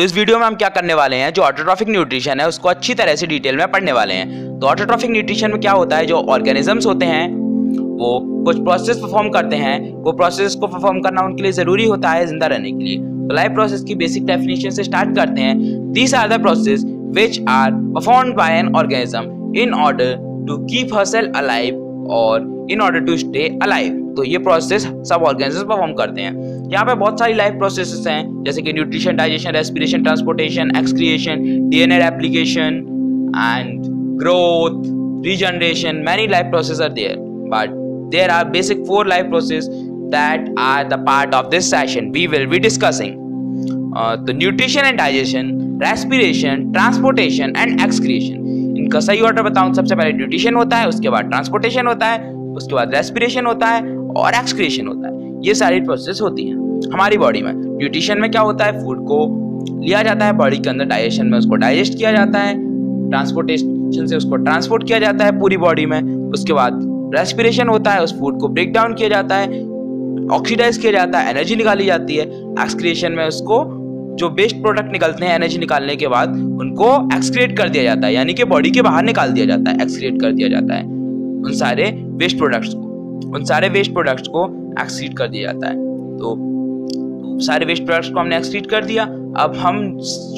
तो इस वीडियो में हम क्या करने वाले हैं, जो ऑटोट्रॉफिक न्यूट्रिशन है उसको अच्छी तरह से डिटेल में पढ़ने वाले हैं। तो ऑटोट्रॉफिक न्यूट्रिशन में क्या होता है, जो ऑर्गेनिजम्स होते हैं वो कुछ प्रोसेस परफॉर्म करते हैं। वो प्रोसेस को परफॉर्म करना उनके लिए जरूरी होता है जिंदा रहने के लिए। तो लाइफ प्रोसेस की बेसिक डेफिनेशन से स्टार्ट करते हैं। These are the process which are performed by an organism in order to keep herself alive और in order to stay alive. तो ये प्रोसेस सब ऑर्गेनिज्म परफॉर्म करते हैं। यहाँ पे बहुत सारी लाइफ प्रोसेसेस हैं, जैसे कि nutrition, digestion, respiration, transportation, excretion, DNA replication and growth, regeneration. Many life processes are there, but there are basic 4 life processes that are the part of this session we will be discussing. तो nutrition and digestion, respiration, transportation and excretion, इनका सही order बताऊं। सबसे पहले nutrition होता है, उसके बाद ट्रांसपोर्टेशन होता है, उसके बाद रेस्पिरेशन होता है और एक्सक्रिएशन होता है। ये सारी प्रोसेस होती हैं हमारी बॉडी में। न्यूट्रिशन में क्या होता है, फूड को लिया जाता है बॉडी के अंदर, डाइजेशन में उसको डाइजेस्ट किया जाता है, ट्रांसपोर्टेशन से उसको ट्रांसपोर्ट किया जाता है पूरी बॉडी में। उसके बाद रेस्पिरेशन होता है, उस फूड को ब्रेक डाउन किया जाता है, ऑक्सीडाइज किया जाता है, एनर्जी निकाली जाती है। एक्सक्रिएशन में उसको जो वेस्ट प्रोडक्ट निकलते हैं एनर्जी निकालने के बाद उनको एक्सक्रिएट कर दिया जाता है, यानी कि बॉडी के बाहर निकाल दिया जाता है, एक्सक्रिएट कर दिया जाता है उन सारे वेस्ट प्रोडक्ट्स को एक्सक्रीट कर दिया जाता है। तो सारे वेस्ट प्रोडक्ट्स को हमने एक्सक्रीट कर दिया। अब हम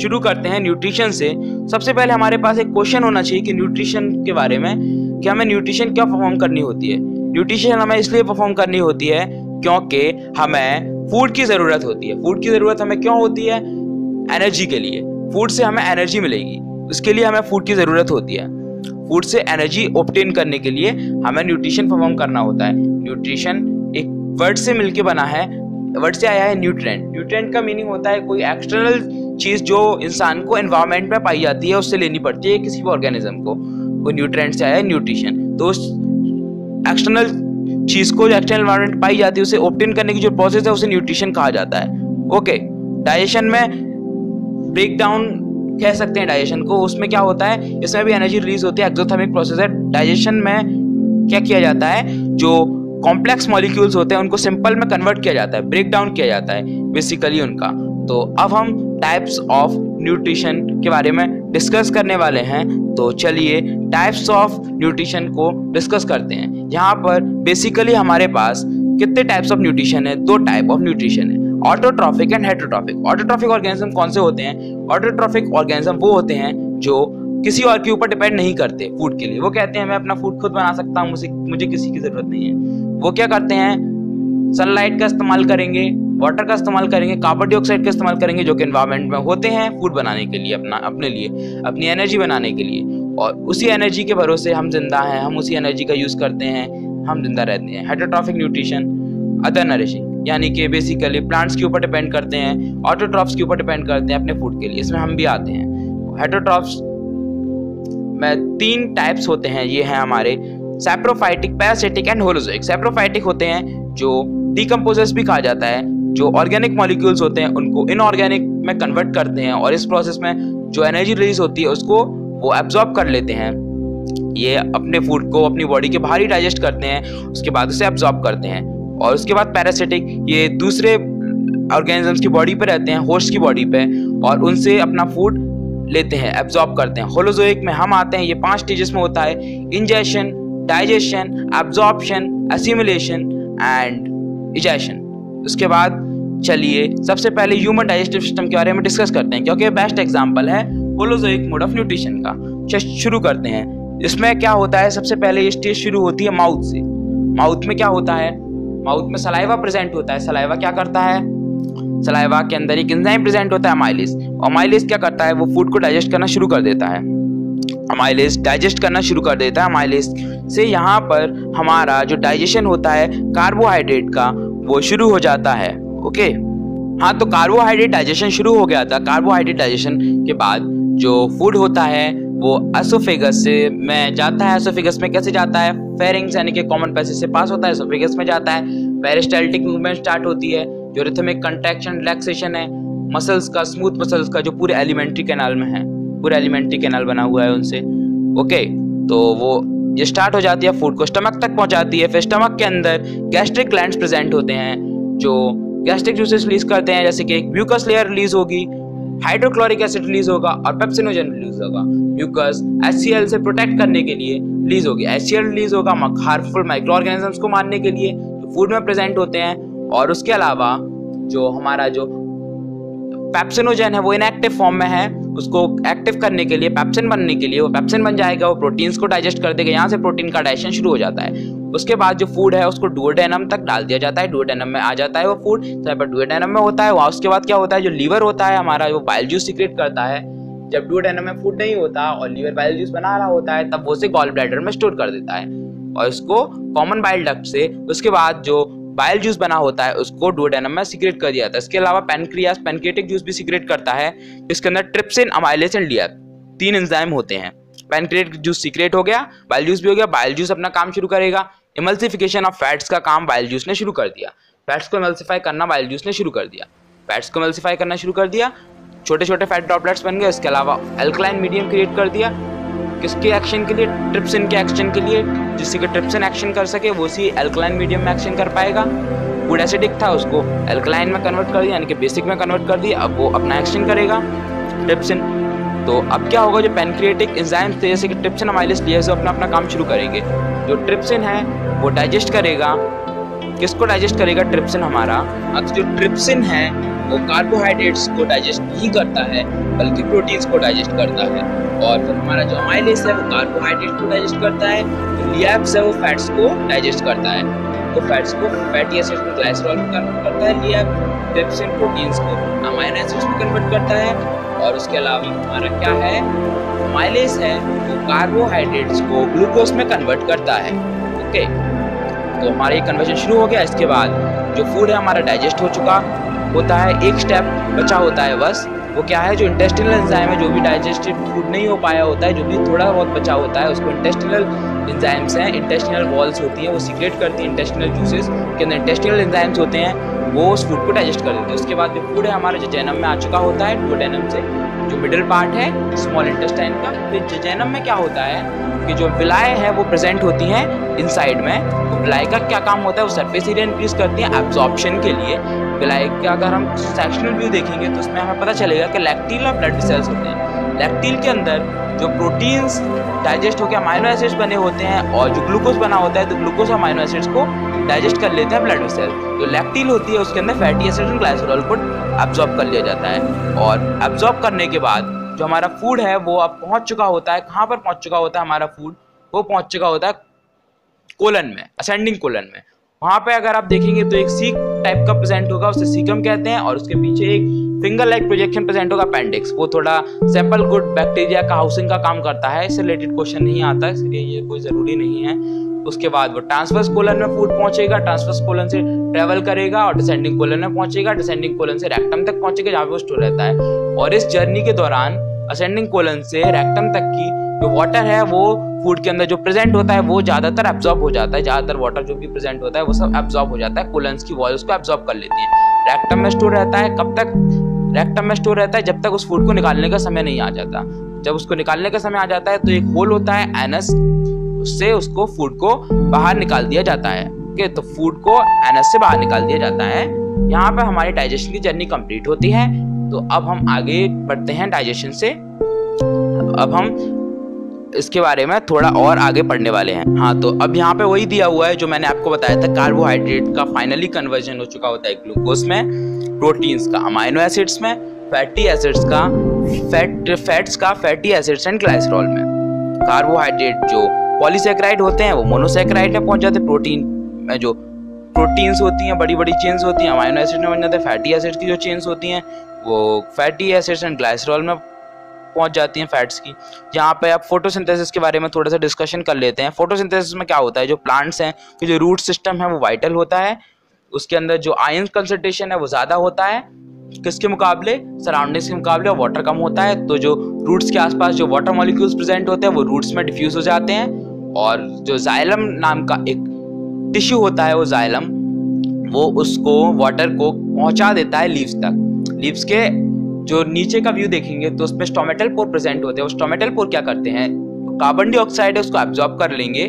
शुरू करते हैं न्यूट्रिशन से। सबसे पहले हमारे पास एक क्वेश्चन होना चाहिए कि न्यूट्रिशन के बारे में, कि हमें न्यूट्रिशन क्या परफॉर्म करनी होती है। न्यूट्रिशन हमें इसलिए परफॉर्म करनी होती है क्योंकि हमें फूड की ज़रूरत होती है। फूड की ज़रूरत हमें क्यों होती है, एनर्जी के लिए। फूड से हमें एनर्जी मिलेगी, उसके लिए हमें फूड की ज़रूरत होती है। फूड से एनर्जी ऑब्टेन करने के लिए हमें न्यूट्रिशन परफॉर्म करना होता है। न्यूट्रिशन एक वर्ड से मिलके बना है, वर्ड से आया है न्यूट्रिएंट। न्यूट्रिएंट का मीनिंग होता है कोई एक्सटर्नल चीज़ जो इंसान को एनवायरनमेंट में पाई जाती है, उससे लेनी पड़ती है किसी भी ऑर्गेनिज्म को। वो न्यूट्रिएंट से आया है न्यूट्रिशन। तो उस एक्सटर्नल चीज़ को जो एक्सटर्नल एनवायरनमेंट पाई जाती है उसे ऑब्टेन करने की जो प्रोसेस है उसे न्यूट्रिशन कहा जाता है। ओके, डाइजेशन में ब्रेक डाउन कह सकते हैं डाइजेशन को। उसमें क्या होता है, इसमें भी एनर्जी रिलीज होती है, एक्सोथर्मिक प्रोसेस है। डाइजेशन में क्या किया जाता है, जो कॉम्प्लेक्स मॉलिक्यूल्स होते हैं उनको सिंपल में कन्वर्ट किया जाता है, ब्रेक डाउन किया जाता है बेसिकली उनका। तो अब हम टाइप्स ऑफ न्यूट्रिशन के बारे में डिस्कस करने वाले हैं। तो चलिए टाइप्स ऑफ न्यूट्रिशन को डिस्कस करते हैं। यहाँ पर बेसिकली हमारे पास कितने टाइप्स ऑफ न्यूट्रिशन है, 2 टाइप ऑफ न्यूट्रिशन है, autotrophic and heterotrophic. Autotrophic organism कौन से होते हैं, ऑटोट्रॉफिक ऑर्गेनिज्म वो होते हैं जो किसी और के ऊपर डिपेंड नहीं करते फूड के लिए। वो कहते हैं मैं अपना फूड खुद बना सकता हूँ, मुझे किसी की जरूरत नहीं है। वो क्या करते हैं, सनलाइट का इस्तेमाल करेंगे, वाटर का इस्तेमाल करेंगे, कार्बन डाइऑक्साइड का इस्तेमाल करेंगे जो कि एनवायरनमेंट में होते हैं फूड बनाने के लिए, अपने लिए, अपनी एनर्जी बनाने के लिए। और उसी एनर्जी के भरोसे हम जिंदा हैं, हम उसी एनर्जी का यूज करते हैं, हम जिंदा रहते हैं। हेटेरोट्रॉफिक न्यूट्रिशन अदर नरिशिंग, यानी कि बेसिकली प्लांट्स के ऊपर डिपेंड करते हैं, ऑटोट्रॉफ्स के ऊपर डिपेंड करते हैं अपने फूड के लिए। इसमें हम भी आते हैं। हेटेरोट्रॉफ्स में 3 टाइप्स होते हैं, ये हैं हमारे saprophytic, parasitic and holozoic. Saprophytic होते हैं जो डीकम्पोजर्स भी कहा जाता है, जो ऑर्गेनिक मॉलिक्यूल्स होते हैं उनको इनऑर्गेनिक में कन्वर्ट करते हैं और इस प्रोसेस में जो एनर्जी रिलीज होती है उसको वो एब्जॉर्ब कर लेते हैं। ये अपने फूड को अपनी बॉडी के बाहर ही डाइजेस्ट करते हैं, उसके बाद उसे एब्जॉर्ब करते हैं। और उसके बाद पैरासिटिक, ये दूसरे ऑर्गेनिजम्स की बॉडी पे रहते हैं, होस्ट की बॉडी पे, और उनसे अपना फूड लेते हैं, एब्जॉर्ब करते हैं। होलोजोइक में हम आते हैं, ये 5 स्टेजेस में होता है, ingestion, digestion, absorption, assimilation and egestion. उसके बाद चलिए सबसे पहले ह्यूमन डाइजेस्टिव सिस्टम के बारे में डिस्कस करते हैं, क्योंकि बेस्ट एग्जांपल है होलोजोइक मोड ऑफ न्यूट्रिशन का। शुरू करते हैं। इसमें क्या होता है, सबसे पहले ये स्टेज शुरू होती है माउथ से। माउथ में क्या होता है, माउथ में सलाइवा प्रेजेंट होता है। सलाइवा क्या करता है, सलाइवा के अंदर एक एंजाइम प्रेजेंट होता है अमाइलेज, और अमाइलेज क्या करता है, वो फूड को डाइजेस्ट करना शुरू कर देता है। अमाइलेज डाइजेस्ट करना शुरू कर देता है। अमाइलेज से यहाँ पर हमारा जो डाइजेशन होता है कार्बोहाइड्रेट का वो शुरू हो जाता है। ओके, हाँ, तो कार्बोहाइड्रेट डाइजेशन शुरू हो गया था। कार्बोहाइड्रेट डाइजेशन के बाद जो फूड होता है वो एसोफेगस से में जाता है। एसोफेगस में कैसे जाता है, फेरिंग्स यानी कि कॉमन पैसेज से पास होता है, एसोफेगस में जाता है। पेरिस्टाल्टिक मूवमेंट स्टार्ट होती है, जो रिथमिक कंट्रैक्शन रिलैक्सेशन है मसल्स का, स्मूथ मसल्स का, जो पूरे एलिमेंट्री कैनाल में है, पूरा एलिमेंट्री कैनाल बना हुआ है उनसे। ओके, तो वो ये स्टार्ट हो जाती है, फूड को स्टमक तक पहुंचाती है। फिर स्टमक के अंदर गैस्ट्रिक ग्लैंड्स प्रेजेंट होते हैं जो गैस्ट्रिक जूसेस रिलीज करते हैं, जैसे कि एक म्यूकस लेयर रिलीज होगी हाइड्रोक्लोरिक एसिड रिलीज होगा और पेप्सिनोजन रिलीज होगा। म्यूकस HCl से प्रोटेक्ट करने के लिए रिलीज होगी। HCl रिलीज होगा हार्मफुल माइक्रो ऑर्गेनिजम्स को मारने के लिए जो फूड में प्रेजेंट होते हैं, और उसके अलावा जो हमारा जो पेप्सिनोजन है वो इनएक्टिव फॉर्म में है, उसको एक्टिव करने के लिए पेप्सिन बनने के लिए वो पेप्सिन बन जाएगा, वो प्रोटीन्स को डाइजेस्ट कर देगा, यहाँ से प्रोटीन का डाइजेशन शुरू हो जाता है। उसके बाद जो फूड है उसको डुओडेनम तक डाल दिया जाता है, डुओडेनम में आ जाता है वो फूड, जहाँ पर डुओडेनम में होता है वहाँ। उसके बाद क्या होता है, जो लीवर होता है हमारा वो बाइल जूस सीक्रेट करता है। जब डुओडेनम में फूड नहीं होता और लीवर बाइल जूस बना रहा होता है तब वो उसे गॉल ब्लैडर में स्टोर कर देता है और इसको कॉमन बाइल डक्ट से उसके बाद जो बाइल जूस बना होता है उसको डुओडेनम में सीक्रेट कर दिया जाता है। इसके अलावा पैनक्रियास पैनक्रियाटिक जूस भी सीक्रेट करता है, इसके अंदर ट्रिप्सिन, अमाइलेज एंड लियर 3 एंजाइम होते हैं। पैनक्रियाटिक जूस सीक्रेट हो गया, बाइल जूस भी हो गया। बाइल जूस अपना काम शुरू करेगा, इमल्सिफिकेशन ऑफ फैट्स का काम बाइल जूस ने शुरू कर दिया। फैट्स को इमल्सिफाई करना बाइल जूस ने शुरू कर दिया, फैट्स को इमल्सिफाई करना शुरू कर दिया, छोटे छोटे फैट ड्रॉपलेट्स बन गए। इसके अलावा अल्कलाइन मीडियम क्रिएट कर दिया, किसके एक्शन के लिए, ट्रिप्सिन के एक्शन के लिए, जिससे कि ट्रिप्सिन एक्शन कर सके वो उसी अल्कलाइन मीडियम में एक्शन कर पाएगा। फूड एसिडिक था उसको अल्कलाइन में कन्वर्ट कर दिया, यानी कि बेसिक में कन्वर्ट कर दिया, अब वो अपना एक्शन करेगा ट्रिप्सिन। तो अब क्या होगा, जो पैनक्रियाटिक एंजाइम्स थे जैसे कि ट्रिप्सिन, अमाइलेज, लियर अपना काम शुरू करेंगे। जो ट्रिप्सिन है वो डाइजेस्ट करेगा, किसको डाइजेस्ट करेगा, ट्रिप्सिन हमारा। अब जो ट्रिप्सिन है वो कार्बोहाइड्रेट्स को डाइजेस्ट नहीं करता है बल्कि प्रोटीन्स को डाइजेस्ट करता है, और फिर हमारा जो अमाइलेज है वो कार्बोहाइड्रेट्स को डाइजेस्ट करता है, लियाब्स है वो फैट्स को डाइजेस्ट करता है, तो फैट्स को फैटी एसिड्स में ग्लाइसरॉल में कन्वर्ट करता है, लियाब ट्रिप्सिन प्रोटीन्स को अमाइनो एसिड्स में कन्वर्ट करता है, और उसके अलावा हमारा क्या है, अमाइलेज है वो कार्बोहाइड्रेट्स को ग्लूकोज में कन्वर्ट करता है। ओके, तो हमारा ये कन्वर्जन शुरू हो गया। इसके बाद जो फूड है हमारा डाइजेस्ट हो चुका होता है, एक स्टेप बचा होता है बस, वो क्या है, जो इंटेस्टिनल एंजाइम है, जो भी डाइजेस्टिव फूड नहीं हो पाया होता है, जो भी थोड़ा बहुत बचा होता है उसको इंटेस्टिनल एंजाइम्स हैं, इंटेस्टिनल वॉल्स होती हैं वो सीक्रेट करती हैं, इंटेस्टिनल जूसेस के अंदर इंटेस्टिनल एंजाइम्स होते हैं वो उस फूड को डाइजेस्ट कर देते हैं। उसके बाद जो फूड है हमारा जेजैनम में आ चुका होता है, डुओडेनम से जो मिडिल पार्ट है स्मॉल इंटेस्टाइन का। फिर जेजैनम में क्या होता है कि जो विलाय है वो प्रेजेंट होती हैं इनसाइड में, तो विलाय का क्या काम होता है, वो सरफेस एरिया इंक्रीज करती हैं एब्जॉर्प्शन के लिए। विलाय का अगर हम सेक्शनल व्यू देखेंगे तो उसमें हमें पता चलेगा कि लैक्टिल और ब्लड सेल्स होते हैं। लैक्टिल के अंदर जो प्रोटीन्स डाइजेस्ट होकर अमाइनो एसिड्स बने होते हैं और जो ग्लूकोज बना होता है तो ग्लूकोज और अमाइनो एसिड्स को डाइजेस्ट कर लेते हैं ब्लड वेसल। जो लैक्टिल होती है उसके अंदर फैटी एसिड्स और ग्लाइसरॉल को एब्जॉर्ब कर लिया जाता है, और एब्जॉर्ब करने के बाद जो हमारा फूड है वो अब पहुंच चुका होता है, कहाँ पर पहुंच चुका होता है हमारा फूड, वो पहुंच चुका होता है कोलन में, असेंडिंग कोलन में। वहाँ पे अगर आप देखेंगे तो एक सीक टाइप का प्रेजेंट होगा, उसे सीकम कहते हैं, और उसके पीछे एक फिंगर लाइक प्रोजेक्शन प्रेजेंट होगा अपेंडिक्स, वो थोड़ा सैंपल गुड बैक्टीरिया का हाउसिंग का काम करता है, इससे रिलेटेड क्वेश्चन नहीं आता है इसलिए ये कोई ज़रूरी नहीं है। उसके बाद वो ट्रांसवर्स कोलन में फूड पहुंचेगा, ट्रांसवर्स कोलन से ट्रेवल करेगा और डिसेंडिंग कोलन में पहुंचेगा, डिसेंडिंग कोलन से रेक्टम तक पहुंचेगा जहाँ पे वो स्टोर रहता है। और इस जर्नी के दौरान असेंडिंग कोलन से रेक्टम तक की जो वाटर है वो फूड के अंदर जो प्रेजेंट होता है वो ज्यादातर एब्जॉर्ब हो जाता है, ज्यादातर वाटर जो भी प्रेजेंट होता है वो सब एब्जॉर्ब हो जाता है, कोलन्स की वॉल उसको एब्जॉर्ब कर लेती है। रेक्टम में स्टोर रहता है, कब तक रेक्टम में स्टोर रहता है, जब तक उस फूड को निकालने का समय नहीं आ जाता। जब उसको निकालने का समय आ जाता है तो एक होल होता है एनस, उससे उसको फूड को बाहर निकाल दिया जाता है। ओके, तो फूड को एनस से बाहर निकाल दिया जाता है। यहाँ पे हमारी डाइजेशन की जर्नी कंप्लीट होती है। तो अब हम आगे बढ़ते हैं डाइजेशन से, अब हम इसके बारे में थोड़ा और आगे पढ़ने वाले हैं। हाँ, तो अब यहाँ पे वही दिया हुआ है जो मैंने आपको बताया था, कार्बोहाइड्रेट का फाइनली कन्वर्जन हो चुका होता है ग्लूकोज में, प्रोटीन्स का अमाइनो एसिड्स में, फैटी एसिड्स का फैट्स का फैटी एसिड्स एंड ग्लाइसरॉल में। कार्बोहाइड्रेट जो पॉलीसैकेराइड होते हैं वो मोनोसैकेराइड में पहुंच जाते हैं, प्रोटीन में जो प्रोटीन्स होती हैं बड़ी बड़ी चेन्स होती हैं अमाइनो एसिड में बन जाते हैं, फैटी एसिड्स की जो चेन्स होती हैं वो फैटी एसिड्स एंड ग्लाइसरॉल में पहुंच जाती हैं फैट्स की। यहाँ पे आप फोटोसिंथेसिस के बारे में थोड़ा सा डिस्कशन कर लेते हैं। फोटोसिंथेसिस में क्या होता है, जो प्लांट्स हैं कि जो रूट सिस्टम है वो वाइटल होता है, उसके अंदर जो आयन कंसंट्रेशन है वो ज़्यादा होता है किसके मुकाबले, सराउंडिंग्स के मुकाबले, और वाटर कम होता है। तो जो रूट्स के आसपास जो वाटर मॉलिक्यूल्स प्रेजेंट होते हैं वो रूट्स में डिफ्यूज हो जाते हैं, और जो जाइलम नाम का एक टिश्यू होता है वो जाइलम, वो उसको वाटर को पहुंचा देता है लीव्स तक। लीव्स के जो नीचे का व्यू देखेंगे तो उसमें स्टोमेटल पोर प्रेजेंट होते हैं। वो स्टोमेटल पोर क्या करते हैं, कार्बन डाइऑक्साइड है उसको एब्जॉर्ब कर लेंगे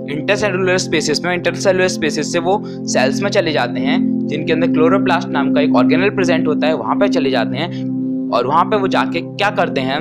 इंटरसेलुलर स्पेसेस में, इंटरसेलुलर स्पेसेस से वो सेल्स में चले जाते हैं जिनके अंदर क्लोरोप्लास्ट नाम का एक ऑर्गेनल प्रेजेंट होता है, वहां पे चले जाते हैं। और वहाँ पे वो जाके क्या करते हैं,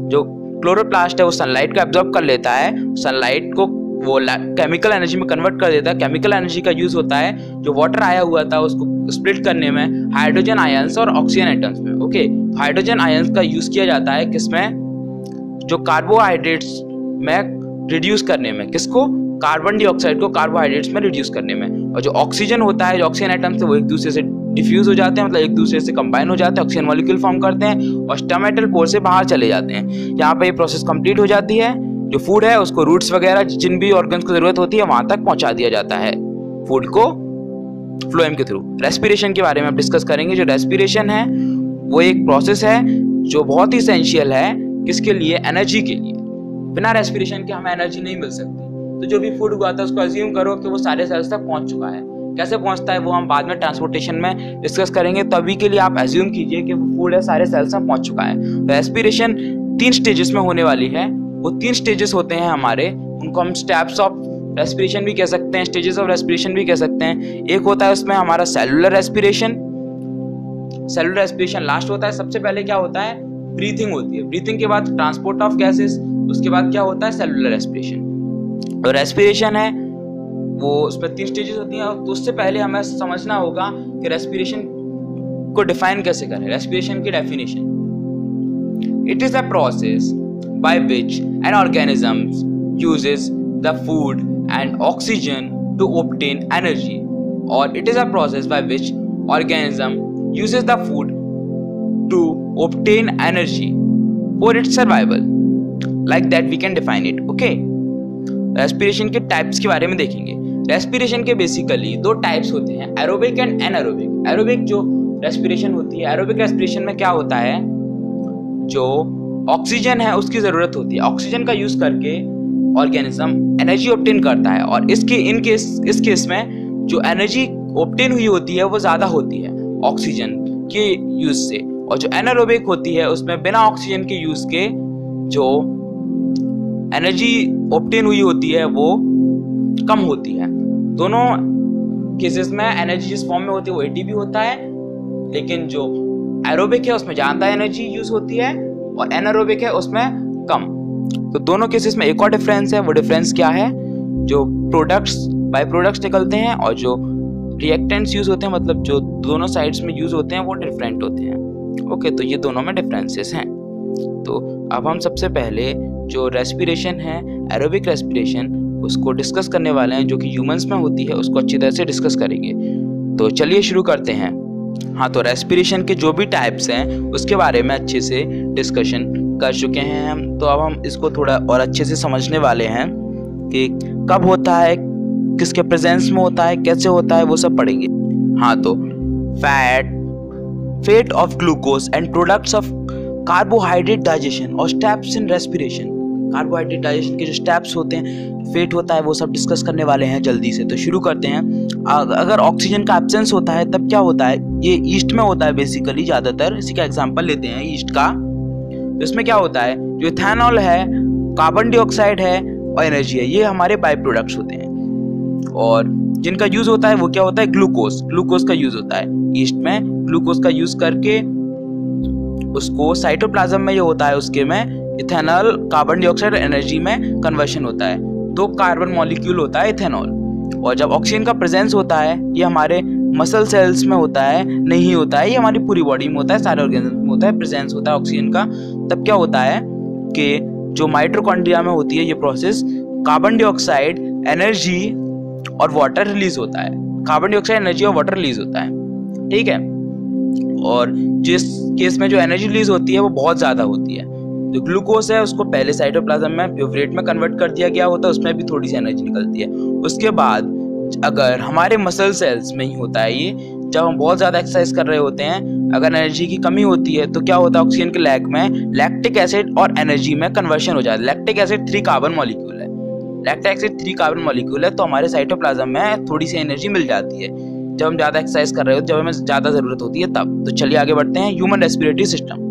जो क्लोरोप्लास्ट है वो सनलाइट को एब्जॉर्ब कर लेता है, सनलाइट को वो केमिकल एनर्जी में कन्वर्ट कर देता है। केमिकल एनर्जी का यूज होता है जो वाटर आया हुआ था उसको स्प्लिट करने में हाइड्रोजन आयंस और ऑक्सीजन एटम्स में। ओके, हाइड्रोजन आयंस का यूज किया जाता है किसमें, जो कार्बोहाइड्रेट्स में रिड्यूस करने में, किसको, कार्बन डाइऑक्साइड को कार्बोहाइड्रेट्स में रिड्यूस करने में। और जो ऑक्सीजन होता है, जो ऑक्सीजन एटम्स है वो एक दूसरे से डिफ्यूज हो जाते हैं, मतलब एक दूसरे से कंबाइन हो जाते हैं, ऑक्सीजन मॉलिक्यूल फॉर्म करते हैं और स्टोमेटल पोर से बाहर चले जाते हैं। यहाँ पे ये प्रोसेस कंप्लीट हो जाती है। जो फूड है उसको रूट्स वगैरह जिन भी ऑर्गन्स को जरूरत होती है वहां तक पहुंचा दिया जाता है फूड को फ्लोएम के थ्रू। रेस्पिरेशन के बारे में हम डिस्कस करेंगे। जो रेस्पिरेशन है वो एक प्रोसेस है जो बहुत ही एसेंशियल है, किसके लिए, एनर्जी के लिए। बिना रेस्पिरेशन के हमें एनर्जी नहीं मिल सकती। तो जो भी फूड उगाता है उसको अज्यूम करो कि वो सारे सेल्स तक पहुंच चुका है। कैसे पहुंचता है वो हम बाद में ट्रांसपोर्टेशन में डिस्कस करेंगे। तो अभी के लिए आप अज्यूम कीजिए कि वो फूड है सारे सेल्स तक पहुंच चुका है। तो रेस्पिरेशन 3 स्टेजेस में होने वाली है। वो 3 स्टेजेस होते हैं हमारे, उनको हम स्टेप्स ऑफ रेस्पिरेशन भी कह सकते हैं, स्टेजेस ऑफ रेस्पिरेशन भी कह सकते हैं। एक होता है उसमें हमारा cellular respiration. Cellular respiration last होता है। सबसे पहले क्या होता है, ब्रीथिंग होती है। ब्रीथिंग के बाद ट्रांसपोर्ट ऑफ गैसेस, उसके बाद क्या होता है, सेलुलर रेस्पिरेशन। तो रेस्पिरेशन है वो उसमें 3 स्टेजेस होती हैं। तो उससे पहले हमें समझना होगा कि रेस्पिरेशन को डिफाइन कैसे करें। रेस्पिरेशन की definition, it is a process by which an organism uses the food and oxygen to obtain energy, or it is a process by which organism uses the food to obtain energy for its survival. Like that we can define it. Okay, respiration के types के बारे में देखेंगे। respiration के basically 2 types होते हैं, aerobic and anaerobic। aerobic जो respiration होती है, aerobic respiration में क्या होता है, जो ऑक्सीजन है उसकी जरूरत होती है। ऑक्सीजन का यूज करके ऑर्गेनिज्म एनर्जी ऑब्टेन करता है और इस केस में जो एनर्जी ऑब्टेन हुई होती है वो ज्यादा होती है ऑक्सीजन के यूज से। और जो एनारोबिक होती है उसमें बिना ऑक्सीजन के यूज के जो एनर्जी ऑब्टेन हुई होती है वो कम होती है। दोनों केसेस में एनर्जी जिस फॉर्म में होती है वो एटीपी होता है, लेकिन जो एरोबिक है उसमें ज्यादा एनर्जी यूज होती है और एनारोबिक है उसमें कम। तो दोनों केसेस में एक और डिफरेंस है। वो डिफरेंस क्या है, जो प्रोडक्ट्स बाय प्रोडक्ट्स निकलते हैं और जो रिएक्टेंट्स यूज होते हैं, मतलब जो दोनों साइड्स में यूज होते हैं वो डिफरेंट होते हैं। ओके, तो ये दोनों में डिफरेंसेस हैं। तो अब हम सबसे पहले जो रेस्पिरेशन है, एरोबिक रेस्पिरेशन, उसको डिस्कस करने वाले हैं, जो कि ह्यूमंस में होती है, उसको अच्छी तरह से डिस्कस करेंगे। तो चलिए शुरू करते हैं। हाँ, तो रेस्पिरेशन के जो भी टाइप्स हैं उसके बारे में अच्छे से डिस्कशन कर चुके हैं हम। तो अब हम इसको थोड़ा और अच्छे से समझने वाले हैं कि कब होता है, किसके प्रेजेंस में होता है, कैसे होता है, वो सब पढ़ेंगे। हाँ, तो fate of glucose end products of carbohydrate digestion और steps in respiration. Carbohydrate digestion के जो स्टेप्स होते हैं, फेट होता है, वो सब डिस्कस करने वाले हैं जल्दी से। तो शुरू करते हैं। अगर ऑक्सीजन का एब्सेंस होता है तब क्या होता है, ये ईस्ट में होता है बेसिकली ज्यादातर। इसी का एग्जांपल लेते हैं ईस्ट का। तो इसमें क्या होता है, जो इथेनॉल है, कार्बन डाइऑक्साइड है और एनर्जी है, ये हमारे बाय प्रोडक्ट्स होते हैं। और जिनका यूज होता है वो क्या होता है, ग्लूकोज। ग्लूकोज का यूज होता है ईस्ट में। ग्लूकोज का यूज करके उसको साइटोप्लाज्म में ये होता है, उसके में इथेनॉल, कार्बन डाइऑक्साइड और एनर्जी में कन्वर्शन होता है। 2 कार्बन मॉलिक्यूल होता है इथेनॉल। और जब ऑक्सीजन का प्रेजेंस होता है, ये हमारे मसल सेल्स में होता है, नहीं होता है, ये हमारी पूरी बॉडी में होता है, सारे ऑर्गेनिज्म में होता है, प्रेजेंस होता है ऑक्सीजन का। तब क्या होता है कि जो माइटोकॉन्ड्रिया में होती है ये प्रोसेस, कार्बन डाइऑक्साइड, एनर्जी और वाटर रिलीज होता है। कार्बन डाइऑक्साइड, एनर्जी और वाटर रिलीज होता है, ठीक है। और जिस केस में जो एनर्जी रिलीज होती है वो बहुत ज्यादा होती है। जो ग्लूकोज है उसको पहले साइटोप्लाज्म में प्यूरेट में कन्वर्ट कर दिया गया होता है, उसमें भी थोड़ी सी एनर्जी निकलती है। उसके बाद अगर हमारे मसल सेल्स में ही होता है ये, जब हम बहुत ज़्यादा एक्सरसाइज कर रहे होते हैं, अगर एनर्जी की कमी होती है तो क्या होता है, ऑक्सीजन के लैक में लैक्टिक एसिड और एनर्जी में कन्वर्शन हो जाता है। लैक्टिक एसिड 3 कार्बन मॉलिक्यूल है, लैक्टिक एसिड 3 कार्बन मॉलिक्यूल है, तो हमारे साइटोप्लाज्म में थोड़ी सी एनर्जी मिल जाती है जब हम ज़्यादा एक्सरसाइज कर रहे होते हैं, जब हमें ज़्यादा ज़रूरत होती है तब। तो चलिए आगे बढ़ते हैं। Human respiratory system.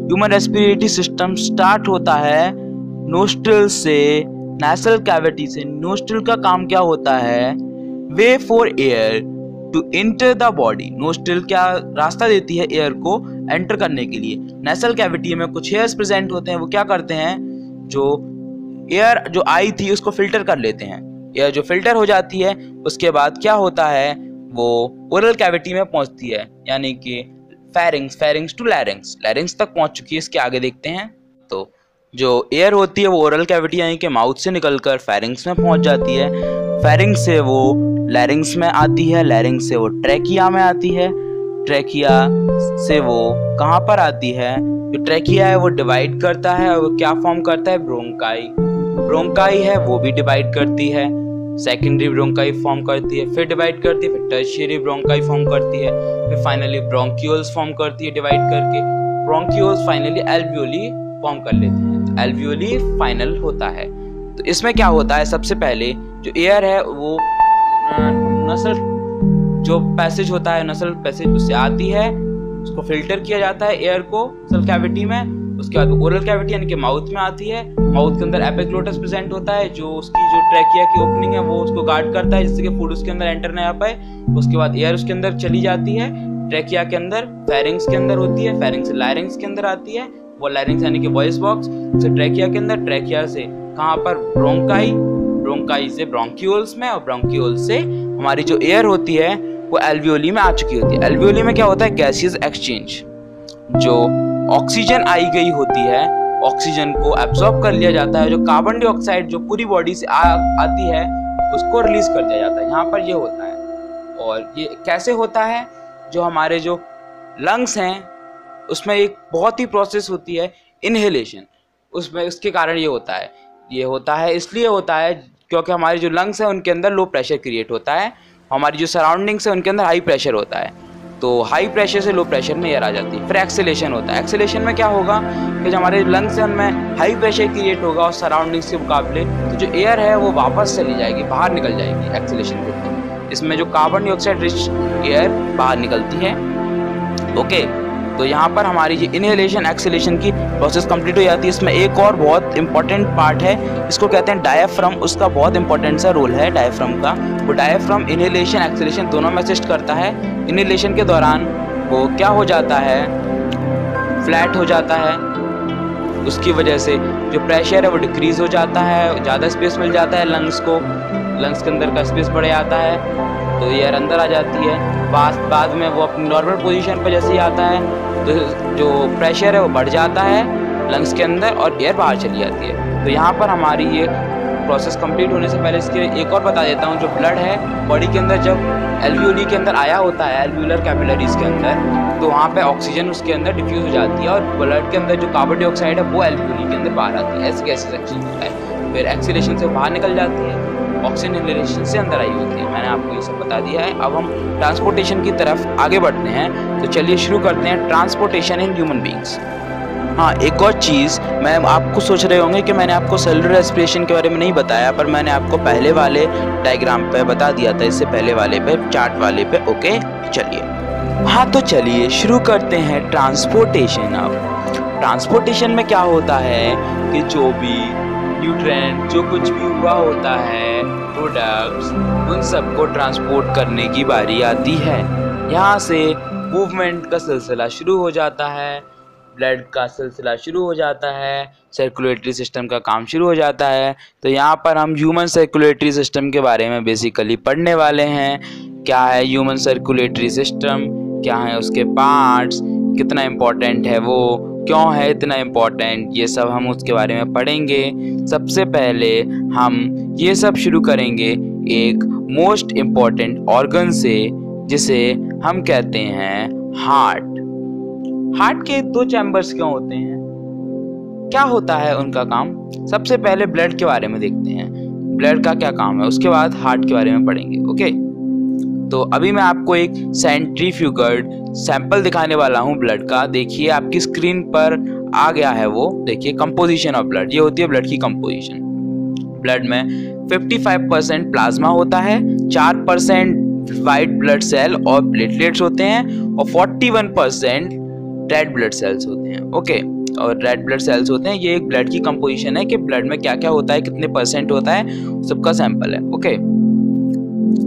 Human respiratory system start होता है नोस्ट्रिल से, नेसल कैविटी से। नोस्ट्रिल का काम क्या होता है, way for air to enter the body. Nostril क्या रास्ता देती है एयर को एंटर करने के लिए। नेसल कैविटी में कुछ हेयर्स प्रेजेंट होते हैं, वो क्या करते हैं, जो एयर जो आई थी उसको फिल्टर कर लेते हैं। एयर जो फिल्टर हो जाती है उसके बाद क्या होता है, वो ओरल कैविटी में पहुंचती है, यानी कि फेरिंग्स टू लैरिंग्स तक पहुंच चुकी है। इसके आगे देखते हैं तो जो एयर होती है वो ओरल कैविटी यानी कि माउथ से निकलकर फेरिंग्स में पहुंच जाती है। फेरिंग्स से वो लैरिंग्स में आती है, लैरिंग्स से वो ट्रैकिया में आती है, ट्रैकिया से वो कहाँ पर आती है, जो ट्रैकिया है वो डिवाइड करता है और वो क्या फॉर्म करता है, ब्रोंकाई है वो भी डिवाइड करती है, सेकेंडरी ब्रोंकाई फॉर्म करती है, फिर डिवाइड करती है, फिर टर्शियरी ब्रोंकाई फॉर्म करती है, फिर फाइनली ब्रोंक्यूल्स फॉर्म करती है डिवाइड करके। ब्रोंक्यूल्स फाइनली एल्वियोली फॉर्म कर लेते हैं, तो एल्वियोली फाइनल होता है। तो इसमें क्या होता है, सबसे पहले जो एयर है वो नसल जो पैसेज होता है, नसल पैसेज उससे आती है, उसको फिल्टर किया जाता है एयर को नसल कैविटी में। उसके बाद ओरल कैविटी यानी कि माउथ में आती है। माउथ के अंदर एपिग्लोटिस प्रेजेंट होता है, जो उसकी जो ट्रैकिया की ओपनिंग है वो उसको गार्ड करता है जिससे कि फूड उसके अंदर एंटर नहीं आ पाए। उसके बाद एयर उसके अंदर चली जाती है, ट्रैकिया के अंदर फेरिंग्स के अंदर होती है, फेरिंग्स से लैरिंग्स के अंदर आती है, वो लैरिंग्स यानी कि वॉइस बॉक्स से ट्रैकिया के अंदर, ट्रैकिया से कहाँ पर, ब्रोंकाई से ब्रोंक्यूल्स में, और ब्रोंक्यूल्स से हमारी जो एयर होती है वो एल्वियोली में आ चुकी होती है। एल्वियोली में क्या होता है, गैसियस एक्सचेंज, जो ऑक्सीजन आई गई होती है ऑक्सीजन को एब्जॉर्ब कर लिया जाता है, जो कार्बन डाइऑक्साइड जो पूरी बॉडी से आती है उसको रिलीज कर दिया जाता है, यहाँ पर ये होता है। और ये कैसे होता है, जो हमारे जो लंग्स हैं उसमें एक बहुत ही प्रोसेस होती है इनहेलेशन, उसमें उसके कारण ये होता है इसलिए होता है क्योंकि हमारे जो लंग्स हैं उनके अंदर लो प्रेशर क्रिएट होता है, हमारी जो सराउंडिंग्स है उनके अंदर हाई प्रेशर होता है, तो हाई प्रेशर से लो प्रेशर में एयर आ जाती है। फिर एक्सेलेशन होता है, एक्सेलेशन में क्या होगा कि जो हमारे लंग्स हैं उनमें हाई प्रेशर क्रिएट होगा और सराउंडिंग्स के मुकाबले तो जो एयर है वो वापस चली जाएगी, बाहर निकल जाएगी एक्सेलेशन के थ्रू। इसमें जो कार्बन डाइऑक्साइड रिच एयर बाहर निकलती है। ओके, तो यहाँ पर हमारी ये इनहेलेशन एक्सेलेशन की प्रोसेस कंप्लीट हो जाती है। इसमें एक और बहुत इंपॉर्टेंट पार्ट है, इसको कहते हैं डायाफ्राम, उसका बहुत इंपॉर्टेंट सा रोल है डायाफ्राम का। वो डायाफ्राम इनहेलेशन एक्सेलेशन दोनों में असिस्ट करता है। इनहेलेशन के दौरान वो क्या हो जाता है, फ्लैट हो जाता है, उसकी वजह से जो प्रेशर है वो डिक्रीज हो जाता है, ज़्यादा स्पेस मिल जाता है लंग्स को, लंग्स के अंदर का स्पेस बढ़ जाता है तो एयर अंदर आ जाती है। बाद में वो अपनी नॉर्मल पोजीशन पर जैसे ही आता है तो जो प्रेशर है वो बढ़ जाता है लंग्स के अंदर और एयर बाहर चली जाती है। तो यहाँ पर हमारी ये प्रोसेस कंप्लीट होने से पहले इसके एक और बता देता हूँ, जो ब्लड है बॉडी के अंदर जब एल्वियोली के अंदर आया होता है, एल्वियोलर कैपिलरीज के अंदर, तो वहाँ पे ऑक्सीजन उसके अंदर डिफ्यूज हो जाती है और ब्लड के अंदर जो कार्बन डाइऑक्साइड है वो एल्वियोली के अंदर बाहर आती है, ऐसे गैसेस एक्सचेंज होता है। फिर एक्सीलेशन से बाहर निकल जाती है, ऑक्सीजन इनहेलेशन से अंदर आई होती है। मैंने आपको ये सब बता दिया है। अब हम ट्रांसपोर्टेशन की तरफ आगे बढ़ते हैं, तो चलिए शुरू करते हैं ट्रांसपोर्टेशन इन ह्यूमन बींग्स। हाँ, एक और चीज़, मैं आपको सोच रहे होंगे कि मैंने आपको सेलुलर रेस्पिरेशन के बारे में नहीं बताया, पर मैंने आपको पहले वाले डायग्राम पे बता दिया था, इससे पहले वाले पे, चार्ट वाले पे। ओके, चलिए। हाँ, तो चलिए शुरू करते हैं ट्रांसपोर्टेशन। अब ट्रांसपोर्टेशन में क्या होता है कि जो भी न्यूट्रिएंट जो कुछ भी हुआ होता है, प्रोडक्ट्स, उन सबको ट्रांसपोर्ट करने की बारी आती है। यहाँ से मूवमेंट का सिलसिला शुरू हो जाता है, ब्लड का सिलसिला शुरू हो जाता है, सर्कुलेटरी सिस्टम का काम शुरू हो जाता है। तो यहाँ पर हम ह्यूमन सर्कुलेटरी सिस्टम के बारे में बेसिकली पढ़ने वाले हैं। क्या है ह्यूमन सर्कुलेटरी सिस्टम, क्या है उसके पार्ट्स, कितना इम्पोर्टेंट है वो, क्यों है इतना इम्पोर्टेंट, ये सब हम उसके बारे में पढ़ेंगे। सबसे पहले हम ये सब शुरू करेंगे एक मोस्ट इम्पॉर्टेंट ऑर्गन से, जिसे हम कहते हैं हार्ट। हार्ट के दो चैम्बर्स क्यों होते हैं, क्या होता है उनका काम? सबसे पहले ब्लड के बारे में देखते हैं, ब्लड का क्या काम है, उसके बाद हार्ट के बारे में पढ़ेंगे। ओके, तो अभी मैं आपको एक सेंट्रीफ्यूगल सैंपल दिखाने वाला हूँ ब्लड का। देखिए आपकी स्क्रीन पर आ गया है वो, देखिए कंपोजिशन ऑफ ब्लड, ये होती है ब्लड की कंपोजिशन। ब्लड में 55% प्लाज्मा होता है, 4% वाइट ब्लड सेल और प्लेटलेट्स होते हैं और 41% रेड ब्लड सेल्स होते हैं। ओके, और रेड ब्लड सेल्स होते हैं। ये एक ब्लड की कंपोजिशन है कि ब्लड में क्या क्या होता है, कितने परसेंट होता है, सबका सैंपल है। ओके,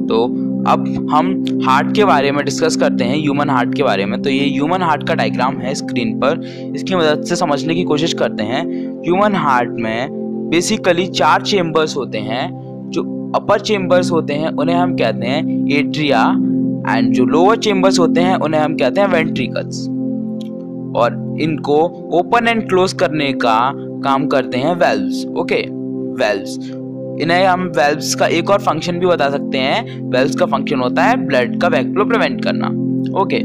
तो अब हम हार्ट के बारे में डिस्कस करते हैं, ह्यूमन हार्ट के बारे में। तो ये ह्यूमन हार्ट का डायग्राम है स्क्रीन पर, इसकी मदद से समझने की कोशिश करते हैं। ह्यूमन हार्ट में बेसिकली 4 चेम्बर्स होते हैं। जो अपर चेम्बर्स होते हैं उन्हें हम कहते हैं एट्रिया, एंड जो लोअर चेम्बर्स होते हैं उन्हें हम कहते हैं वेंट्रिकल्स। और इनको ओपन एंड क्लोज करने का काम करते हैं वेल्व्स। ओके, वेल्व्स, इन्हें हम वेल्व्स का एक और फंक्शन भी बता सकते हैं। वेल्व्स का फंक्शन होता है ब्लड का बैकफ्लो प्रिवेंट करना। ओके,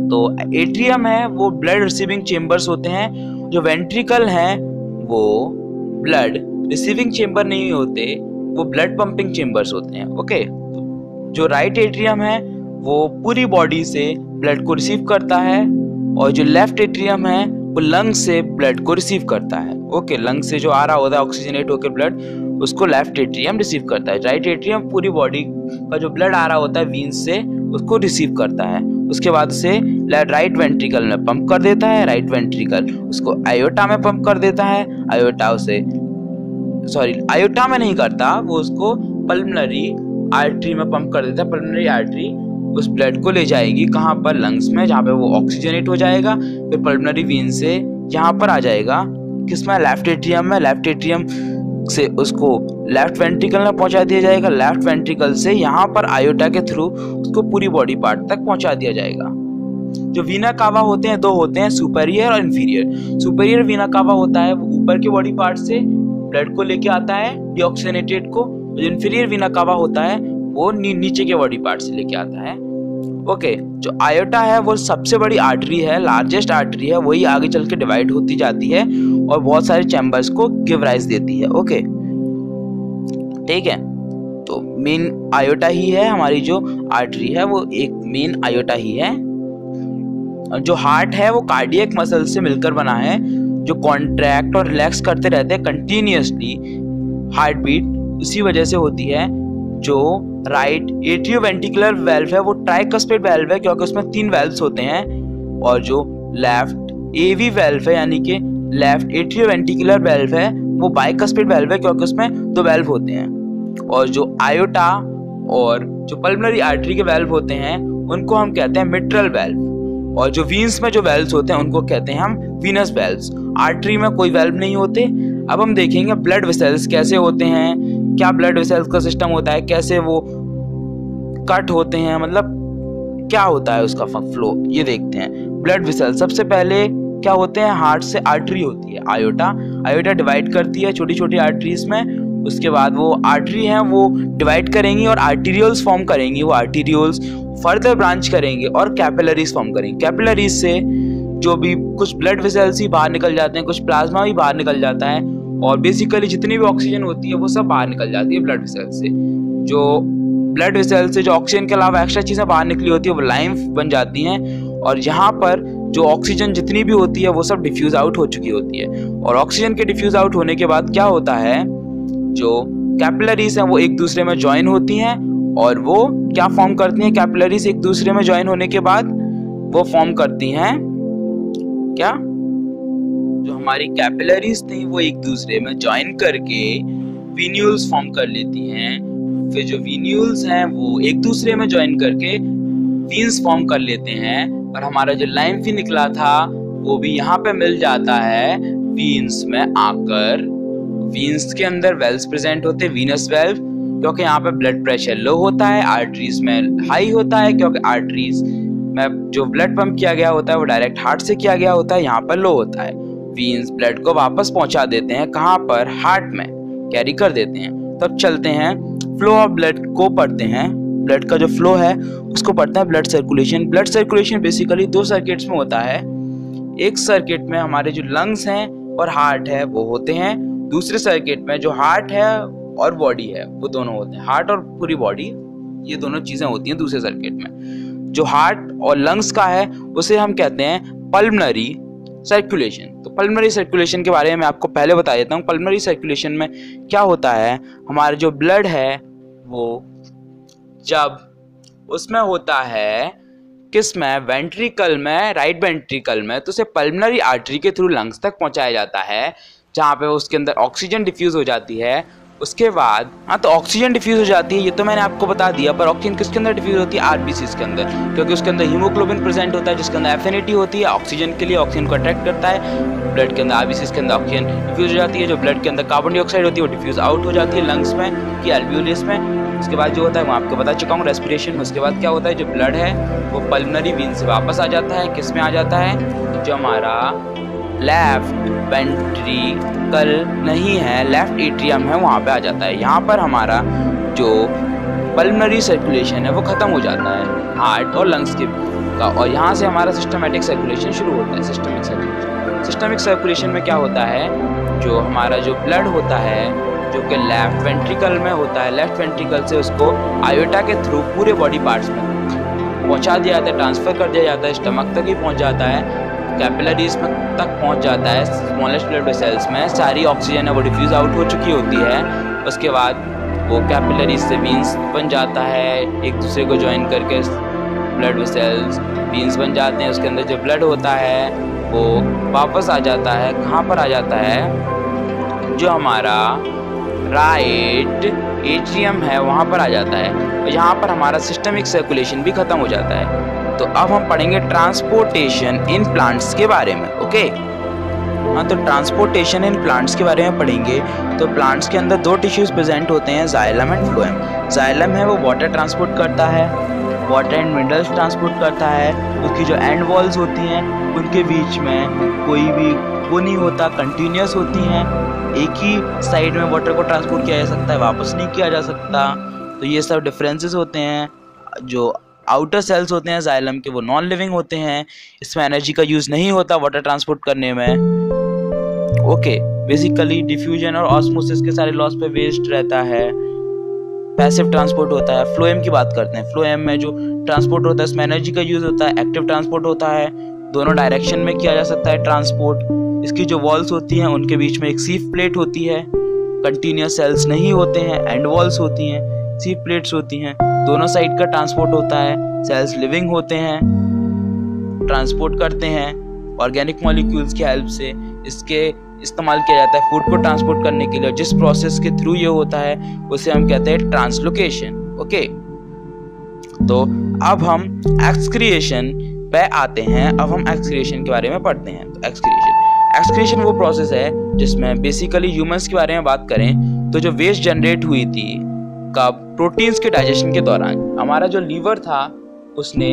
तो एट्रियम है वो ब्लड रिसीविंग चेम्बर्स होते हैं। जो वेंट्रिकल हैं वो ब्लड रिसीविंग चेम्बर नहीं होते, वो ब्लड पंपिंग चेम्बर्स होते हैं। ओके, जो राइट एट्रियम है वो पूरी बॉडी से ब्लड को रिसीव करता है, और जो लेफ्ट एट्रियम है वो लंग से ब्लड को रिसीव करता है। ओके, लंग से जो आ रहा होता है ऑक्सीजनेट होकर ब्लड, उसको लेफ्ट एट्रियम रिसीव करता है। राइट एट्रियम पूरी बॉडी का जो ब्लड आ रहा होता है वीन्स से, उसको रिसीव करता है। उसके बाद से राइट वेंट्रिकल में पंप कर देता है, राइट वेंट्रिकल उसको आयोटा में पंप कर देता है, आयोटा में नहीं करता, वो उसको पल्मोनरी आर्टरी में पंप कर देता है। पल्मोनरी आर्टरी उस ब्लड को ले जाएगी कहाँ पर, लंग्स में, जहाँ पे वो ऑक्सीजनेट हो जाएगा। फिर पल्मोनरी वीन से यहाँ पर आ जाएगा, किसमें, लेफ्ट एट्रियम में। लेफ्ट एट्रियम से उसको लेफ्ट वेंट्रिकल में पहुंचा दिया जाएगा। लेफ्ट वेंट्रिकल से यहाँ पर आयोटा के थ्रू उसको पूरी बॉडी पार्ट तक पहुंचा दिया जाएगा। जो वीना कावा होते हैं, 2 होते हैं, सुपेरियर और इन्फीरियर। सुपेरियर वीना कावा होता है वो ऊपर के बॉडी पार्ट से ब्लड को लेके आता है डीऑक्सीजनेटेड को। जो इन्फीरियर वीना कावा होता है वो नीचे के बॉडी पार्ट से लेके आता है। ओके, जो आयोटा है वो सबसे बड़ी आर्टरी है, लार्जेस्ट आर्टरी है, वही आगे चल के डिवाइड होती जाती है और बहुत सारे चैम्बर्स को गिव राइज देती है। ओके, ठीक है, तो मेन आयोटा ही है हमारी जो आर्टरी है, वो एक मेन आयोटा ही है। जो हार्ट है वो कार्डियक मसल से मिलकर बना है, जो कॉन्ट्रैक्ट और रिलैक्स करते रहते हैं कंटिन्यूअसली। हार्ट बीट उसी वजह से होती है। जो राइट एट्रियोवेंट्रिकुलर वेल्व है वो ट्राइकस्पिड वेल्व है, क्योंकि उसमें 3 वेल्व्स होते हैं। और जो लेफ्ट एवी वेल्व है, यानी कि लेफ्ट एट्रियोवेंट्रिकुलर वेल्व है, वो बाइकस्पिड वेल्व है, क्योंकि उसमें 2 वेल्व होते हैं। और जो आयोटा और जो पल्मोनरी आर्टरी के वेल्व होते हैं उनको हम कहते हैं मिट्रल वेल्व। और जो वीन्स में जो वेल्व्स होते हैं उनको कहते हैं हम वीनस वेल्व्स। आर्टरी में कोई वेल्व नहीं होते। अब हम देखेंगे ब्लड वेसल्स कैसे होते हैं, क्या ब्लड वेसल्स का सिस्टम होता है, कैसे वो कट होते हैं, मतलब क्या होता है उसका फ्लो, ये देखते हैं। ब्लड वेसल सबसे पहले क्या होते हैं, हार्ट से आर्टरी होती है आयोटा डिवाइड करती है छोटी छोटी आर्टरीज में। उसके बाद वो आर्टरी हैं वो डिवाइड करेंगी और आर्टीरियल्स फॉर्म करेंगी। वो आर्टीरियल्स फर्दर ब्रांच करेंगे और कैपिलरीज फॉर्म करेंगे। कैपिलरीज से जो भी कुछ ब्लड वेसल्स ही बाहर निकल जाते हैं, कुछ प्लाज्मा भी बाहर निकल जाता है, और बेसिकली जितनी भी ऑक्सीजन होती है वो सब बाहर निकल जाती है ब्लड वेसल से। जो ब्लड वेसल से जो ऑक्सीजन के अलावा एक्स्ट्रा चीज़ें बाहर निकली होती है वो लाइम्फ बन जाती हैं, और यहाँ पर जो ऑक्सीजन जितनी भी होती है वो सब डिफ्यूज आउट हो चुकी होती है। और ऑक्सीजन के डिफ्यूज आउट होने के बाद क्या होता है, जो कैपिलरीज हैं वो एक दूसरे में ज्वाइन होती हैं, और वो क्या फॉर्म करती हैं, कैपिलरीज एक दूसरे में ज्वाइन होने के बाद वो फॉर्म करती हैं क्या, जो हमारी कैपिलरीज थी वो एक दूसरे में ज्वाइन करके वीन्यूल्स फॉर्म कर लेती हैं। फिर जो वीन्यूल्स हैं वो एक दूसरे में ज्वाइन करके वीन्स फॉर्म कर लेते हैं, और हमारा जो लाइम्फ भी निकला था वो भी यहाँ पे मिल जाता है वीन्स में आकर। वीन्स के अंदर वेल्व्स प्रेजेंट होते हैं, वीनस वेल्व, क्योंकि यहाँ पे ब्लड प्रेशर लो होता है, आर्टरीज में हाई होता है, क्योंकि आर्टरीज में जो ब्लड पंप किया गया होता है वो डायरेक्ट हार्ट से किया गया होता है, यहाँ पर लो होता है। वीन्स ब्लड को वापस पहुंचा देते हैं, कहाँ पर, हार्ट में कैरी कर देते हैं। तब चलते हैं फ्लो ऑफ ब्लड को पढ़ते हैं। ब्लड का जो फ्लो है उसको पढ़ते हैं blood circulation. Blood circulation basically 2 circuits में होता है। एक सर्किट में हमारे जो लंग्स हैं और हार्ट है वो होते हैं, दूसरे सर्किट में जो हार्ट है और बॉडी है वो दोनों होते हैं। हार्ट और पूरी बॉडी, ये दोनों चीजें होती हैं दूसरे सर्किट में। जो हार्ट और लंग्स का है उसे हम कहते हैं पल्मोनरी सर्कुलेशन। तो पल्मोनरी सर्कुलेशन के बारे में मैं आपको पहले बता देता हूँ। पल्मोनरी सर्कुलेशन में क्या होता है, हमारा जो ब्लड है वो जब उसमें होता है किस में, वेंट्रिकल में, राइट वेंट्रिकल में, तो उसे पल्मोनरी आर्टरी के थ्रू लंग्स तक पहुंचाया जाता है, जहाँ पे उसके अंदर ऑक्सीजन डिफ्यूज हो जाती है उसके बाद तो ऑक्सीजन डिफ्यूज हो जाती है, ये तो मैंने आपको बता दिया, पर ऑक्सीजन किसके अंदर डिफ्यूज होती है? आरबीसीज के अंदर, क्योंकि उसके अंदर हीमोग्लोबिन प्रेजेंट होता है जिसके अंदर एफिनिटी होती है ऑक्सीजन के लिए, ऑक्सीजन को अट्रैक्ट करता है। ब्लड के अंदर आरबीसीज के अंदर ऑक्सीजन डिफ्यूज हो जाती है, जो ब्लड के अंदर कार्बन डाइऑक्साइड होती है वो डिफ्यूज आउट हो जाती है लंग्स में कि एल्वियोलिस में। उसके बाद जो होता है मैं आपको बता चुका हूँ रेस्पिरेशन। उसके बाद क्या होता है, जो ब्लड है वो पल्मोनरी वेन से वापस आ जाता है, किस में आ जाता है? जो हमारा लेफ्ट वेंट्रिकल नहीं है, लेफ्ट एट्रियम है, वहाँ पे आ जाता है। यहाँ पर हमारा जो पल्मोनरी सर्कुलेशन है वो खत्म हो जाता है हार्ट और लंग्स के का, और यहाँ से हमारा सिस्टमेटिक सर्कुलेशन शुरू होता है। सिस्टमिक सर्कुलेशन में क्या होता है, जो हमारा जो ब्लड होता है जो कि लेफ्ट वेंट्रिकल में होता है, लेफ्ट वेंट्रिकल से उसको आयोटा के थ्रू पूरे बॉडी पार्ट्स में पहुंचा दिया जाता है, ट्रांसफर कर दिया जाता है, स्टमक तक ही पहुंच जाता है, कैपिलरीज में तक पहुंच जाता है, स्मॉलेस्ट ब्लड वेसल्स में सारी ऑक्सीजन है वो डिफ्यूज आउट हो चुकी होती है। उसके बाद वो कैपिलरीज से वीन्स बन जाता है, एक दूसरे को ज्वाइन करके ब्लड वेसल्स वीन्स बन जाते हैं। उसके अंदर जो ब्लड होता है वो वापस आ जाता है, कहाँ पर आ जाता है, जो हमारा राइट एट्रियम है वहाँ पर आ जाता है, और यहाँ पर हमारा सिस्टमिक सर्कुलेशन भी खत्म हो जाता है। तो अब हम पढ़ेंगे ट्रांसपोर्टेशन इन प्लांट्स के बारे में। ओके, तो ट्रांसपोर्टेशन इन प्लांट्स के बारे में पढ़ेंगे। तो प्लांट्स के अंदर दो टिश्यूज प्रेजेंट होते हैं, जाइलम एंड फ्लोएम। जाइलम है वो वाटर ट्रांसपोर्ट करता है, वाटर एंड मिनरल्स ट्रांसपोर्ट करता है। उसकी जो एंड वॉल्स होती हैं उनके बीच में कोई भी वो नहीं होता, कंटिन्यूस होती हैं, एक ही साइड में वाटर को ट्रांसपोर्ट किया जा सकता है, वापस नहीं किया जा सकता। तो ये सब डिफरेंसेस होते हैं। जो आउटर सेल्स होते हैं जाइलम के वो नॉन लिविंग होते हैं, इसमें एनर्जी का यूज़ नहीं होता वाटर ट्रांसपोर्ट करने में। ओके, बेसिकली डिफ्यूजन और ऑस्मोसिस के सारे लॉस पे वेस्ट रहता है, पैसिव ट्रांसपोर्ट होता है। फ्लोएम की बात करते हैं, फ्लोएम में जो ट्रांसपोर्ट होता है इसमें एनर्जी का यूज़ होता है, एक्टिव ट्रांसपोर्ट होता है, दोनों डायरेक्शन में किया जा सकता है ट्रांसपोर्ट। इसकी जो वॉल्स होती हैं उनके बीच में एक सीफ प्लेट होती है, कंटिन्यूस सेल्स नहीं होते हैं, एंड वॉल्स होती हैं, सीफ प्लेट्स होती हैं, दोनों साइड का ट्रांसपोर्ट होता है। सेल्स लिविंग होते हैं, ट्रांसपोर्ट करते हैं ऑर्गेनिक मॉलिक्यूल्स की हेल्प से। इसके इस्तेमाल किया जाता है फूड को ट्रांसपोर्ट करने के लिए, और जिस प्रोसेस के थ्रू ये होता है उसे हम कहते हैं ट्रांसलोकेशन। ओके, तो अब हम एक्सक्रिएशन पे आते हैं। अब हम एक्सक्रिएशन के बारे में पढ़ते हैं। तो एक्सक्रिएशन वो प्रोसेस है जिसमें बेसिकली ह्यूमंस के बारे में बात करें तो जो वेस्ट जनरेट हुई थी कब, प्रोटीन्स के डाइजेशन के दौरान। हमारा जो लीवर था उसने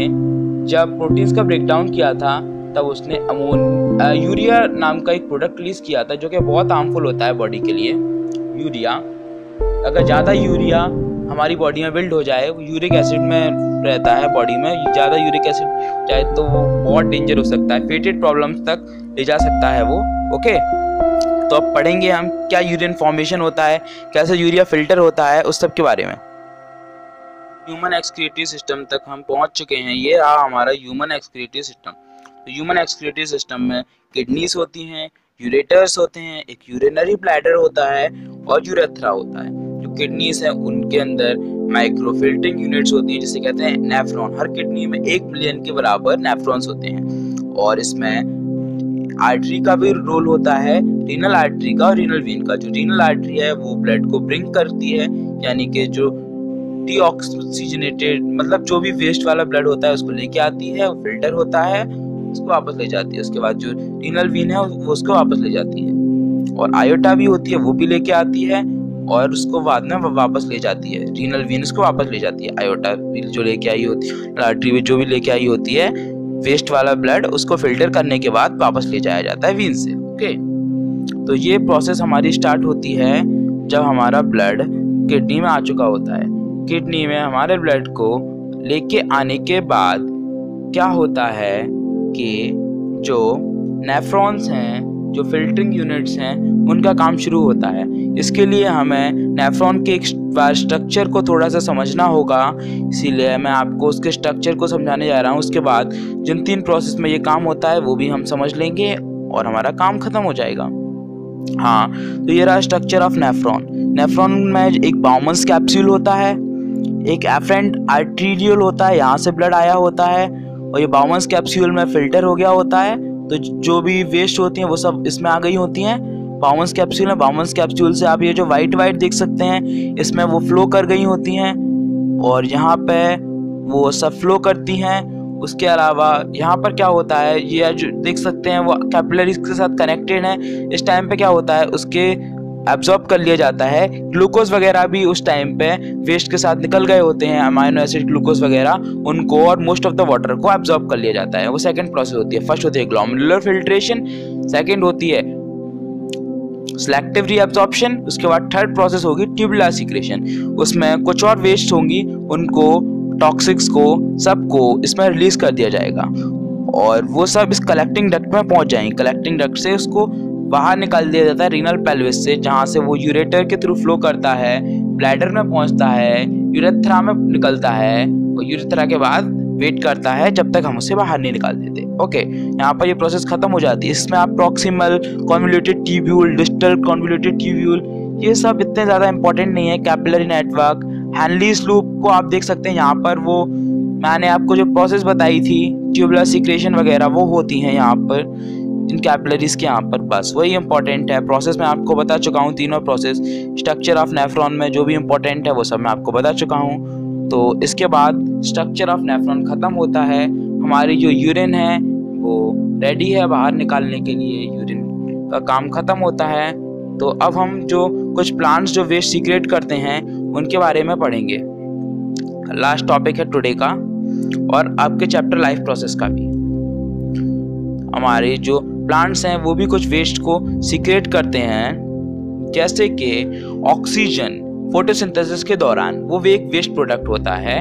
जब प्रोटीन्स का ब्रेकडाउन किया था तब उसने यूरिया नाम का एक प्रोडक्ट रिलीज किया था जो कि बहुत हार्मफुल होता है बॉडी के लिए। यूरिया, अगर ज़्यादा यूरिया हमारी बॉडी में बिल्ड हो जाए, यूरिक एसिड में रहता है बॉडी में, ज़्यादा यूरिक एसिड जाए तो वो बहुत डेंजर हो सकता है, फेटेड प्रॉब्लम्स तक ले जा सकता है वो। ओके, तो अब पढ़ेंगे हम क्या यूरिन फॉर्मेशन होता है, कैसे यूरिया फिल्टर होता है, उस सब के बारे में। ह्यूमन एक्सक्रीटरी सिस्टम तक हम पहुंच चुके हैं। ये रहा हमारा ह्यूमन एक्सक्रीटरी सिस्टम। तो ह्यूमन एक्सक्रीटरी सिस्टम में किडनीज होती हैं, यूरेटर्स होते हैं, एक यूरिनरी ब्लैडर होता है और यूरेथ्रा होता है। जो किडनीज हैं उनके अंदर माइक्रो फिल्टरिंग यूनिट्स होती हैं जिसे कहते हैं नेफ्रॉन। हर किडनी में 1 मिलियन के बराबर नेफ्रॉन्स होते हैं। और इसमें आर्टरी का भी रोल होता है, रीनल आर्टरी का और रीनल वेन का। जो रीनल आर्टरी है वो ब्लड को ब्रिंग करती है, यानी कि जो डीऑक्सीजनेटेड मतलब जो भी वेस्ट वाला ब्लड होता है उसको लेके आती है, वो फिल्टर होता है, उसको वापस ले जाती है। उसके बाद जो रीनल वेन है वो उसको वापस ले जाती है। और आयोटा भी होती है, वो भी लेके आती है और उसको बाद में वापस ले जाती है। रीनल वेन उसको वापस ले जाती है, आयोटा जो लेके आई होती है, आर्टरी जो भी लेके आई होती है वेस्ट वाला ब्लड, उसको फिल्टर करने के बाद वापस ले जाया जाता है वेन से। ओके, तो ये प्रोसेस हमारी स्टार्ट होती है जब हमारा ब्लड किडनी में आ चुका होता है। किडनी में हमारे ब्लड को लेके आने के बाद क्या होता है कि जो नेफ्रॉन्स हैं, जो फिल्टरिंग यूनिट्स हैं, उनका काम शुरू होता है। इसके लिए हमें नेफ्रॉन के एक स्ट्रक्चर को थोड़ा सा समझना होगा, इसीलिए मैं आपको उसके स्ट्रक्चर को समझाने जा रहा हूँ। उसके बाद जिन 3 प्रोसेस में ये काम होता है वो भी हम समझ लेंगे और हमारा काम खत्म हो जाएगा। हाँ, तो ये रहा स्ट्रक्चर ऑफ नेफ्रॉन। नेफ्रॉन में एक बाउमन्स कैप्सूल होता है, एक एफरेंट आर्टेरियल होता है, यहाँ से ब्लड आया होता है, और ये बाउमन्स कैप्सूल में फिल्टर हो गया होता है। तो जो भी वेस्ट होती हैं वो सब इसमें आ गई होती हैं। बाउंस कैप्सूल है। बाउंस कैप्सूल से आप ये जो वाइट देख सकते हैं, इसमें वो फ्लो कर गई होती हैं और यहाँ पे वो सब फ्लो करती हैं। उसके अलावा यहाँ पर क्या होता है, ये जो देख सकते हैं वो कैपिलरीज के साथ कनेक्टेड है। इस टाइम पे क्या होता है, उसके एब्जॉर्ब कर लिया जाता है। ग्लूकोज वगैरह भी उस टाइम पे वेस्ट के साथ निकल गए होते हैं, अमाइनो एसिड, ग्लूकोज वगैरह, उनको और मोस्ट ऑफ द वाटर को एब्जॉर्ब कर लिया जाता है। वो सेकंड प्रोसेस होती है। फर्स्ट होती है ग्लोमेरुलर फिल्ट्रेशन, सेकंड होती है सिलेक्टिव रीअब्जॉर्प्शन, उसके बाद थर्ड प्रोसेस होगी ट्यूबुलर सीक्रेशन। उसमें कुछ और वेस्ट होंगी, उनको टॉक्सिक्स को सबको इसमें रिलीज कर दिया जाएगा और वो सब इस कलेक्टिंग डक्ट में पहुंच जाएंगे। कलेक्टिंग डक्ट से उसको बाहर निकाल दिया जाता है रीनल पेल्विस से, जहां से वो यूरेटर के थ्रू फ्लो करता है, ब्लैडर में पहुंचता है, यूरेथ्रा में निकलता है और यूरेथ्रा के बाद वेट करता है जब तक हम उसे बाहर नहीं निकाल देते। ओके, यहाँ पर ये प्रोसेस खत्म हो जाती है। इसमें आप proximal convoluted tubule, distal convoluted tubule, ये सब इतने ज़्यादा इंपॉर्टेंट नहीं है। कैपिलरी नेटवर्क, हैनलीज लूप को आप देख सकते हैं। यहाँ पर वो मैंने आपको जो प्रोसेस बताई थी ट्यूबुलर सीक्रेशन वगैरह, वो होती हैं यहाँ पर इन कैपिलरीज के यहाँ पर। बस वही इंपॉर्टेंट है। प्रोसेस मैं आपको बता चुका हूँ, तीनों प्रोसेस। स्ट्रक्चर ऑफ नेफ्रॉन में जो भी इंपॉर्टेंट है वो सब मैं आपको बता चुका हूँ। तो इसके बाद स्ट्रक्चर ऑफ नेफ्रॉन खत्म होता है। हमारी जो यूरिन है वो रेडी है बाहर निकालने के लिए, यूरिन का काम खत्म होता है। तो अब हम जो कुछ प्लांट्स जो वेस्ट सीक्रेट करते हैं उनके बारे में पढ़ेंगे। लास्ट टॉपिक है टुडे का और आपके चैप्टर लाइफ प्रोसेस का भी। हमारे जो प्लांट्स हैं वो भी कुछ वेस्ट को सीक्रेट करते हैं, जैसे कि ऑक्सीजन फोटोसिंथेसिस के दौरान, वो भी एक वेस्ट प्रोडक्ट होता है,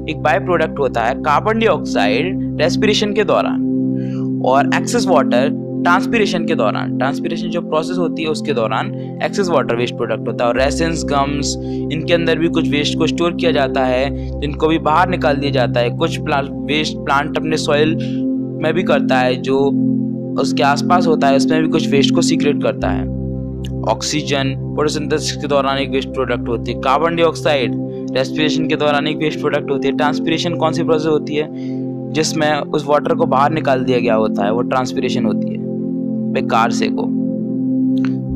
एक बाय प्रोडक्ट होता है। कार्बन डाइऑक्साइड रेस्पिरेशन के दौरान और एक्सेस वाटर ट्रांसपिरेशन के दौरान। ट्रांसपिरेशन जो प्रोसेस होती है उसके दौरान एक्सेस वाटर वेस्ट प्रोडक्ट होता है। और रेसिन्स, गम्स, इनके अंदर भी कुछ वेस्ट को स्टोर किया जाता है, जिनको भी बाहर निकाल दिया जाता है। कुछ वेस्ट प्लांट अपने सॉइल में भी करता है, जो उसके आसपास होता है उसमें भी कुछ वेस्ट को सीक्रेट करता है। ऑक्सीजन फोटोसिंथेसिस के दौरान एक वेस्ट प्रोडक्ट होती है। कार्बन डाइऑक्साइड रेस्पिरेशन के दौरान एक वेस्ट प्रोडक्ट होती है। ट्रांसपिरेशन कौन सी प्रोसेस होती है, जिसमें उस वाटर को बाहर निकाल दिया गया होता है, वो ट्रांसपिरेशन होती है। बेकार से को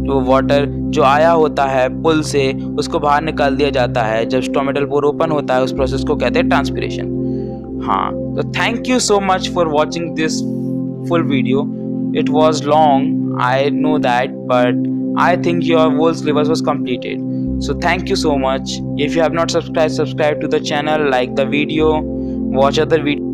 जो वाटर जो आया होता है पुल से, उसको बाहर निकाल दिया जाता है। जब स्टोमेटल पोर ओपन होता है उस प्रोसेस को कहते हैं ट्रांसपिरेशन। हाँ, तो thank you so much for watching this full video. It was long, I know that, but I think your whole syllabus was completed. So thank you so much. If you have not subscribed to the channel, like the video, watch other videos.